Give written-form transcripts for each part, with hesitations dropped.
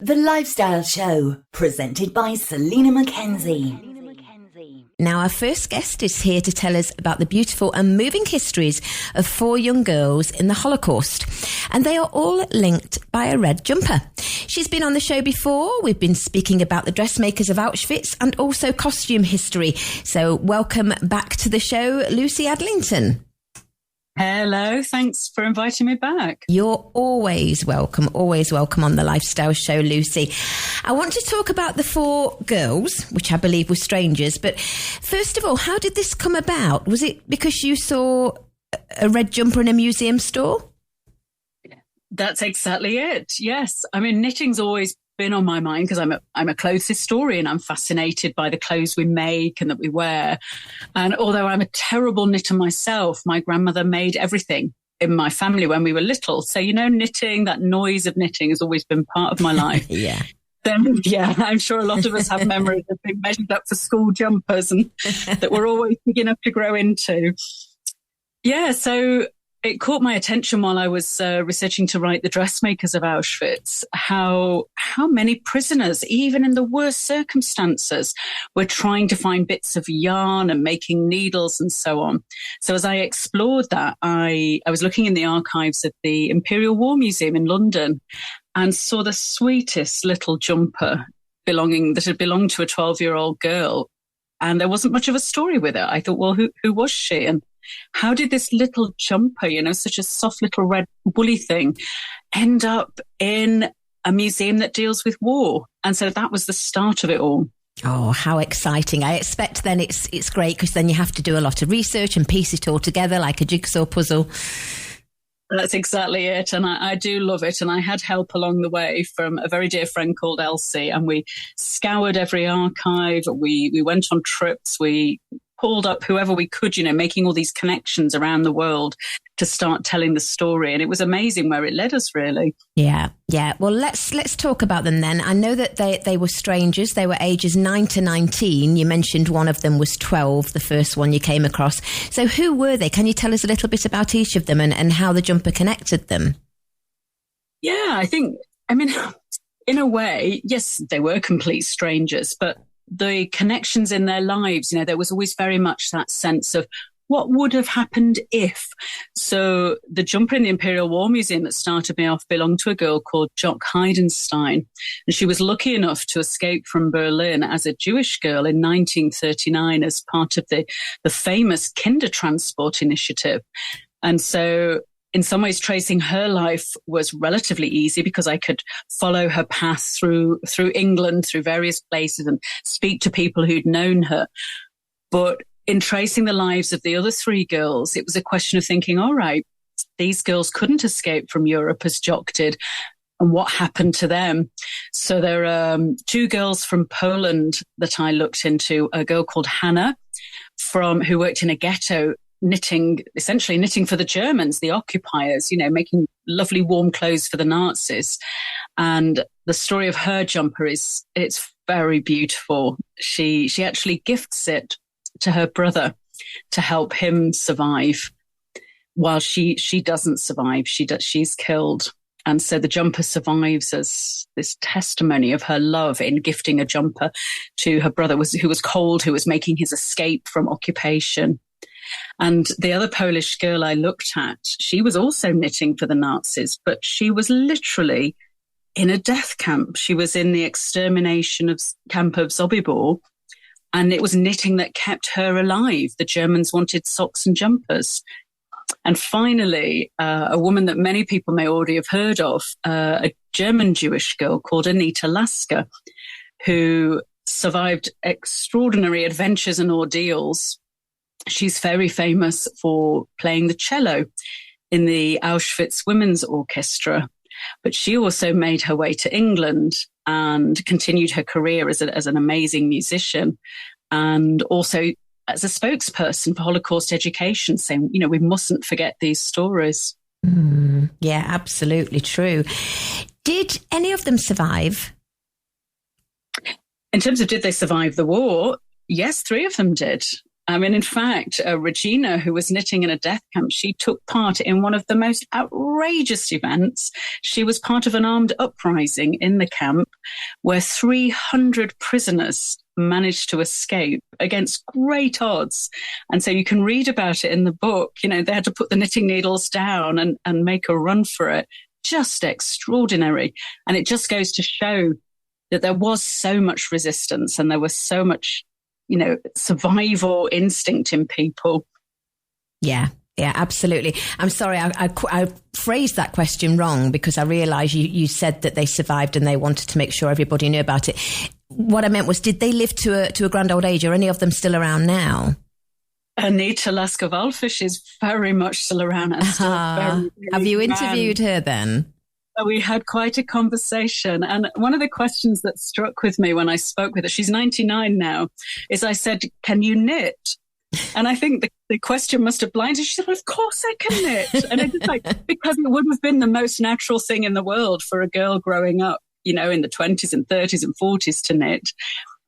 The Lifestyle Show, presented by Selena Mackenzie. Now, our first guest is here to tell us about the beautiful and moving histories of 4 young girls in the Holocaust. And they are all linked by a red jumper. She's been on the show before. We've been speaking about the dressmakers of Auschwitz and also costume history. So welcome back to the show, Lucy Adlington. Hello, thanks for inviting me back. You're always welcome on the Lifestyle Show, Lucy. I want to talk about the 4 girls, which I believe were strangers. But first of all, how did this come about? Was it because you saw a red jumper in a museum store? That's exactly it, yes. I mean, knitting's always been on my mind because I'm a clothes historian. I'm fascinated by the clothes we make and that we wear. And although I'm a terrible knitter myself, my grandmother made everything in my family when we were little. So, knitting, that noise of knitting has always been part of my life. Yeah. Then, I'm sure a lot of us have memories of being measured up for school jumpers and that we're always big enough to grow into. Yeah, so it caught my attention while I was researching to write The Dressmakers of Auschwitz, how many prisoners, even in the worst circumstances, were trying to find bits of yarn and making needles and so on. So as I explored that, I was looking in the archives of the Imperial War Museum in London and saw the sweetest little jumper that had belonged to a 12-year-old girl. And there wasn't much of a story with it. I thought, well, who was she? And how did this little jumper, such a soft little red woolly thing, end up in a museum that deals with war? And so that was the start of it all. Oh, how exciting. I expect then it's great because then you have to do a lot of research and piece it all together like a jigsaw puzzle. That's exactly it. And I do love it. And I had help along the way from a very dear friend called Elsie. And we scoured every archive. We went on trips. We pulled up whoever we could, making all these connections around the world to start telling the story. And it was amazing where it led us, really. Yeah. Well, let's talk about them then. I know that they were strangers. They were ages 9 to 19. You mentioned one of them was 12, the first one you came across. So who were they? Can you tell us a little bit about each of them and how the jumper connected them? Yeah, in a way, yes, they were complete strangers, but the connections in their lives, there was always very much that sense of what would have happened if. So the jumper in the Imperial War Museum that started me off belonged to a girl called Jock Heidenstein. And she was lucky enough to escape from Berlin as a Jewish girl in 1939 as part of the famous Kindertransport initiative. And so in some ways, tracing her life was relatively easy because I could follow her path through England, through various places and speak to people who'd known her. But in tracing the lives of the other 3 girls, it was a question of thinking, all right, these girls couldn't escape from Europe as Jock did. And what happened to them? So there are 2 girls from Poland that I looked into, a girl called Hannah who worked in a ghetto essentially knitting for the Germans, the occupiers, making lovely warm clothes for the Nazis. And the story of her jumper it's very beautiful. She actually gifts it to her brother to help him survive while she doesn't survive. She's killed. And so the jumper survives as this testimony of her love in gifting a jumper to her brother who was cold, who was making his escape from occupation. And the other Polish girl I looked at, she was also knitting for the Nazis, but she was literally in a death camp. She was in the extermination camp of Sobibor, and it was knitting that kept her alive. The Germans wanted socks and jumpers. And finally, a woman that many people may already have heard of, a German Jewish girl called Anita Lasker, who survived extraordinary adventures and ordeals. She's very famous for playing the cello in the Auschwitz Women's Orchestra, but she also made her way to England and continued her career as an amazing musician, and also as a spokesperson for Holocaust education, saying, we mustn't forget these stories. Yeah, absolutely true. Did any of them survive? In terms of did they survive the war? Yes, 3 of them did. I mean, in fact, Regina, who was knitting in a death camp, she took part in one of the most outrageous events. She was part of an armed uprising in the camp where 300 prisoners managed to escape against great odds. And so you can read about it in the book. You know, they had to put the knitting needles down and make a run for it. Just extraordinary. And it just goes to show that there was so much resistance and there was so much, you know, survival instinct in people. Yeah, absolutely. I'm sorry, I phrased that question wrong because I realised you said that they survived and they wanted to make sure everybody knew about it. What I meant was, did they live to a grand old age? Are any of them still around now? Anita Lasker-Wallfisch is very much still around. And still very Have you interviewed her then? We had quite a conversation. And one of the questions that struck with me when I spoke with her, she's 99 now, is I said, can you knit? And I think the question must have blinded. She said, well, of course I can knit. And it's like, because it would have been the most natural thing in the world for a girl growing up, you know, in the 20s and 30s and 40s to knit.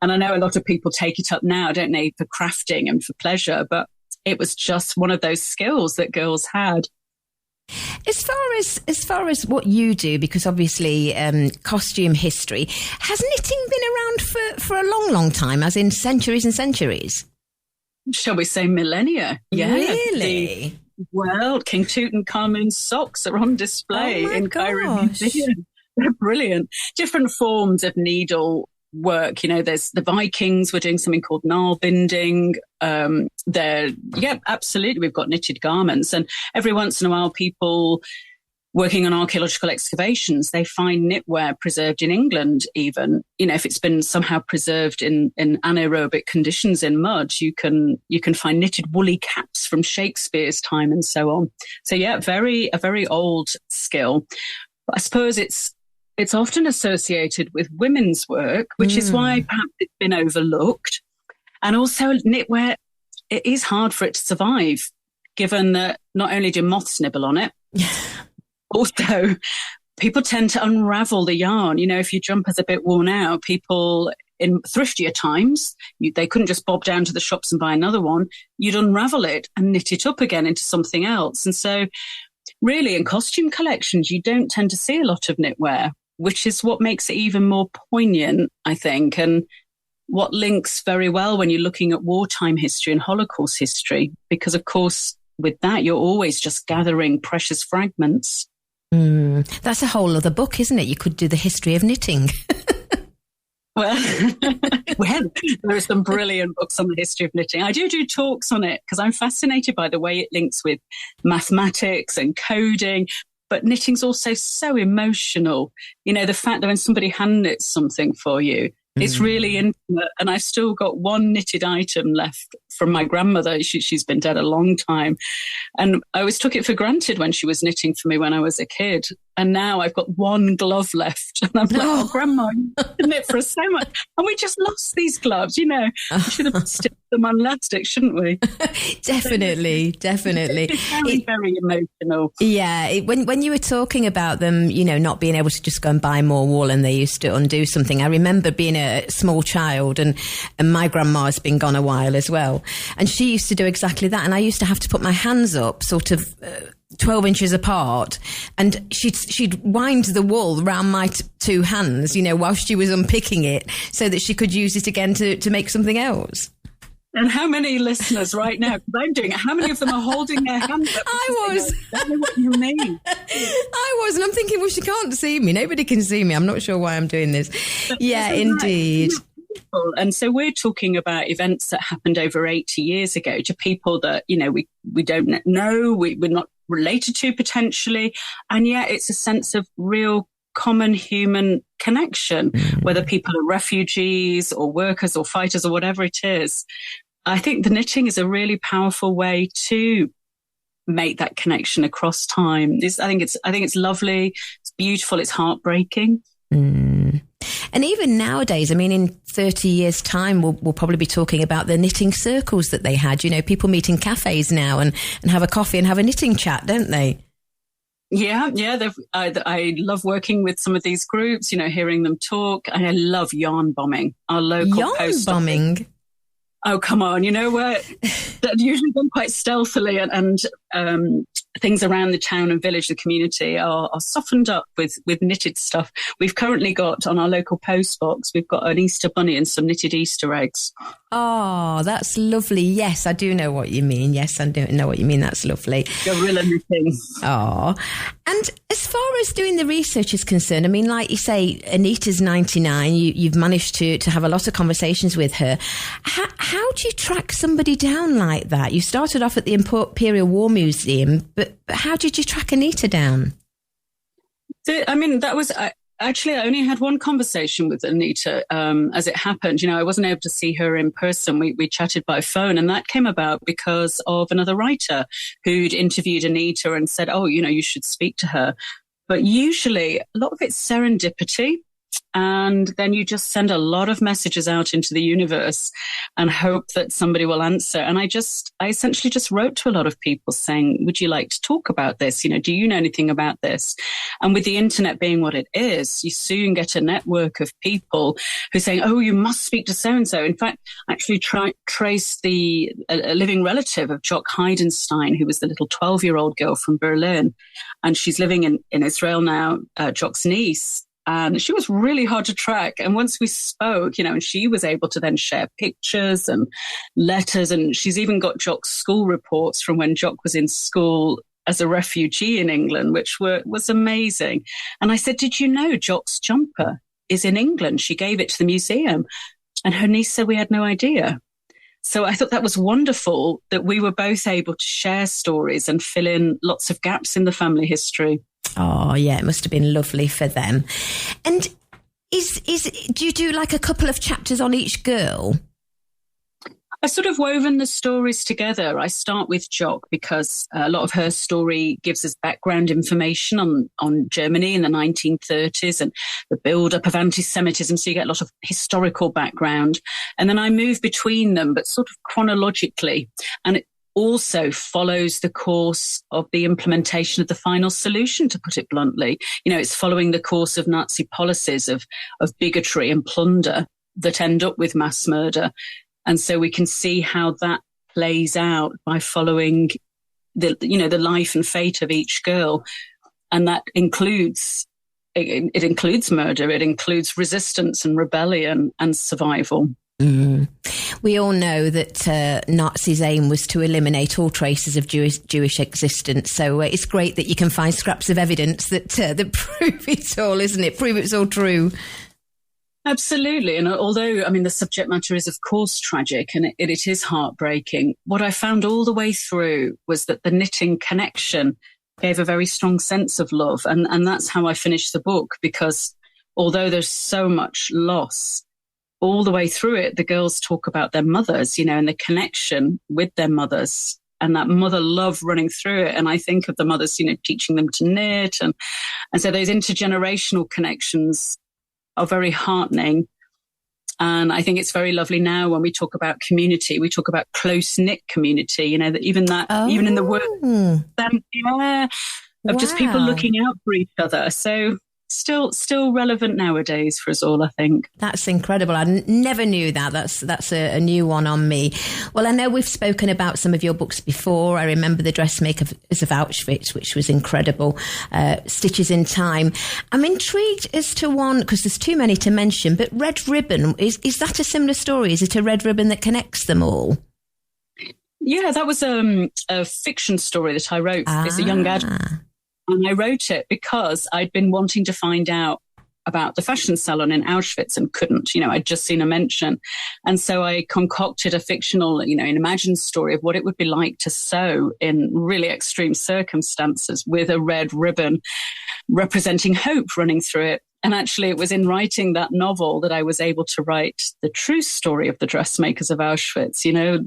And I know a lot of people take it up now, don't they, for crafting and for pleasure, but it was just one of those skills that girls had. As far as what you do, because obviously costume history, has knitting been around for a long time, as in centuries and centuries? Shall we say millennia? Yeah. Really? Well, King Tutankhamun's socks are on display in Cairo Museum. They're brilliant. Different forms of needle work. You know, there's the Vikings were doing something called knarbinding. Absolutely. We've got knitted garments, and every once in a while people working on archaeological excavations, they find knitwear preserved in England even. You know, if it's been somehow preserved in anaerobic conditions in mud, you can find knitted woolly caps from Shakespeare's time and so on. So yeah, a very old skill. But I suppose it's often associated with women's work, which is why perhaps it's been overlooked. And also knitwear, it is hard for it to survive, given that not only do moths nibble on it, also people tend to unravel the yarn. You know, if your jumper's a bit worn out, people in thriftier times, they couldn't just bob down to the shops and buy another one. You'd unravel it and knit it up again into something else. And so really in costume collections, you don't tend to see a lot of knitwear, which is what makes it even more poignant, I think, and what links very well when you're looking at wartime history and Holocaust history, because, of course, with that, you're always just gathering precious fragments. That's a whole other book, isn't it? You could do the history of knitting. Well, there are some brilliant books on the history of knitting. I do talks on it because I'm fascinated by the way it links with mathematics and coding. But knitting's also so emotional. You know, the fact that when somebody hand knits something for you, it's really intimate. And I've still got one knitted item left from my grandmother. She's been dead a long time. And I always took it for granted when she was knitting for me when I was a kid. And now I've got one glove left. And I'm like, oh, Grandma, you knit for us so much. And we just lost these gloves, you know. We should have sticked them on elastic, shouldn't we? Definitely. It's very emotional. Yeah. When you were talking about them, you know, not being able to just go and buy more wool and they used to undo something, I remember being a small child and my grandma's been gone a while as well. And she used to do exactly that. And I used to have to put my hands up sort of 12 inches apart, and she'd wind the wool around my two hands, you know, while she was unpicking it so that she could use it again to make something else. And how many listeners right now, because I'm doing it, how many of them are holding their hands up? I was. I don't know what you mean. I was, and I'm thinking, well, she can't see me. Nobody can see me. I'm not sure why I'm doing this. Yeah, indeed. And so we're talking about events that happened over 80 years ago to people that, you know, we don't know, we're not related to potentially. And yet it's a sense of real common human connection, whether people are refugees or workers or fighters or whatever it is. I think the knitting is a really powerful way to make that connection across time. I think it's lovely. It's beautiful. It's heartbreaking. And even nowadays, I mean, in 30 years' time, we'll probably be talking about the knitting circles that they had. You know, people meet in cafes now and have a coffee and have a knitting chat, don't they? Yeah. I love working with some of these groups, you know, hearing them talk. And I love yarn bombing. Our local yarn bombing? Oh, come on. You know what? They're usually done quite stealthily and things around the town and village, the community are softened up with knitted stuff. We've currently got on our local post box, we've got an Easter bunny and some knitted Easter eggs. Oh, that's lovely. Yes, I do know what you mean. Yes, I do know what you mean. That's lovely. Gorilla knitting. Oh, and as far as doing the research is concerned, I mean, like you say, Anita's 99. You've managed to have a lot of conversations with her. How do you track somebody down like that? You started off at the Imperial War Museum, but how did you track Anita down? I mean, that was... Actually, I only had one conversation with Anita as it happened. You know, I wasn't able to see her in person. We chatted by phone, and that came about because of another writer who'd interviewed Anita and said, oh, you know, you should speak to her. But usually a lot of it's serendipity. And then you just send a lot of messages out into the universe and hope that somebody will answer. And I essentially just wrote to a lot of people saying, would you like to talk about this? You know, do you know anything about this? And with the internet being what it is, you soon get a network of people who are saying, oh, you must speak to so-and-so. In fact, actually traced a living relative of Jock Heidenstein, who was the little 12-year-old girl from Berlin. And she's living in Israel now, Jock's niece. And she was really hard to track. And once we spoke, you know, and she was able to then share pictures and letters. And she's even got Jock's school reports from when Jock was in school as a refugee in England, which was amazing. And I said, did you know Jock's jumper is in England? She gave it to the museum. And her niece said we had no idea. So I thought that was wonderful that we were both able to share stories and fill in lots of gaps in the family history. Oh, yeah, it must have been lovely for them. And do you do like a couple of chapters on each girl? I've sort of woven the stories together. I start with Jock because a lot of her story gives us background information on Germany in the 1930s and the build-up of anti-Semitism, so you get a lot of historical background. And then I move between them, but sort of chronologically. And it also follows the course of the implementation of the final solution, to put it bluntly. You know, it's following the course of Nazi policies of bigotry and plunder that end up with mass murder. And so we can see how that plays out by following the life and fate of each girl. And that includes, it includes murder, it includes resistance and rebellion and survival. Mm. We all know that Nazis' aim was to eliminate all traces of Jewish existence. So it's great that you can find scraps of evidence that prove it all, isn't it? Prove it's all true. Absolutely. And although, I mean, the subject matter is, of course, tragic and it is heartbreaking, what I found all the way through was that the knitting connection gave a very strong sense of love. And that's how I finished the book, because although there's so much loss, all the way through it, the girls talk about their mothers, you know, and the connection with their mothers and that mother love running through it. And I think of the mothers, you know, teaching them to knit. And so those intergenerational connections are very heartening. And I think it's very lovely now when we talk about community, we talk about close-knit community, you know, that even in the word, of just people looking out for each other. So still relevant nowadays for us all, I think. That's incredible. I never knew that. That's a new one on me. Well, I know we've spoken about some of your books before. I remember The Dressmakers of Auschwitz, which was incredible. Stitches in Time. I'm intrigued as to one, because there's too many to mention, but Red Ribbon, is that a similar story? Is it a red ribbon that connects them all? Yeah, that was a fiction story that I wrote as a young adult. And I wrote it because I'd been wanting to find out about the fashion salon in Auschwitz and couldn't. You know, I'd just seen a mention. And so I concocted a fictional, you know, an imagined story of what it would be like to sew in really extreme circumstances with a red ribbon representing hope running through it. And actually, it was in writing that novel that I was able to write the true story of the dressmakers of Auschwitz, you know,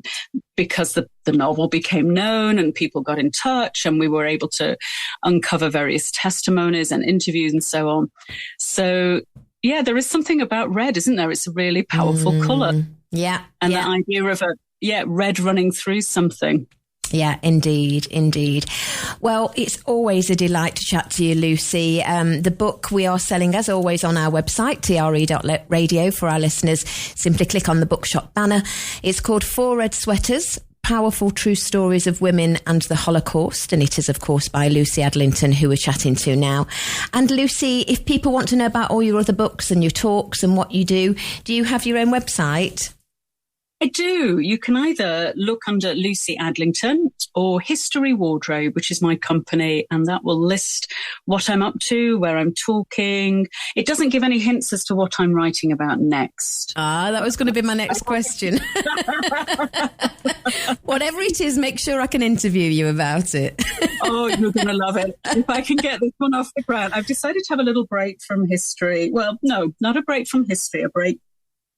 because the novel became known and people got in touch and we were able to uncover various testimonies and interviews and so on. So, yeah, there is something about red, isn't there? It's a really powerful colour. Yeah. And the idea of red running through something. Yeah, indeed, indeed. Well, it's always a delight to chat to you, Lucy. The book we are selling, as always, on our website, tre.radio, for our listeners. Simply click on the bookshop banner. It's called Four Red Sweaters, Powerful True Stories of Women and the Holocaust. And it is, of course, by Lucy Adlington, who we're chatting to now. And Lucy, if people want to know about all your other books and your talks and what you do you have your own website? I do. You can either look under Lucy Adlington or History Wardrobe, which is my company, and that will list what I'm up to, where I'm talking. It doesn't give any hints as to what I'm writing about next. That was going to be my next question. Whatever it is, make sure I can interview you about it. Oh, you're going to love it. If I can get this one off the ground. I've decided to have a little break from history. Well, no, not a break from history, a break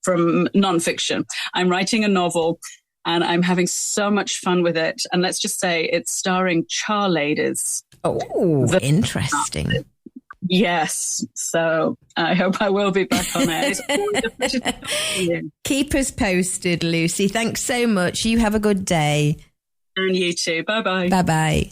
from nonfiction. I'm writing a novel and I'm having so much fun with it. And let's just say it's starring Char ladies. Oh, interesting. Yes. So I hope I will be back on it. It's always a pleasure to talk to you. Keep us posted, Lucy. Thanks so much. You have a good day. And you too. Bye-bye. Bye-bye.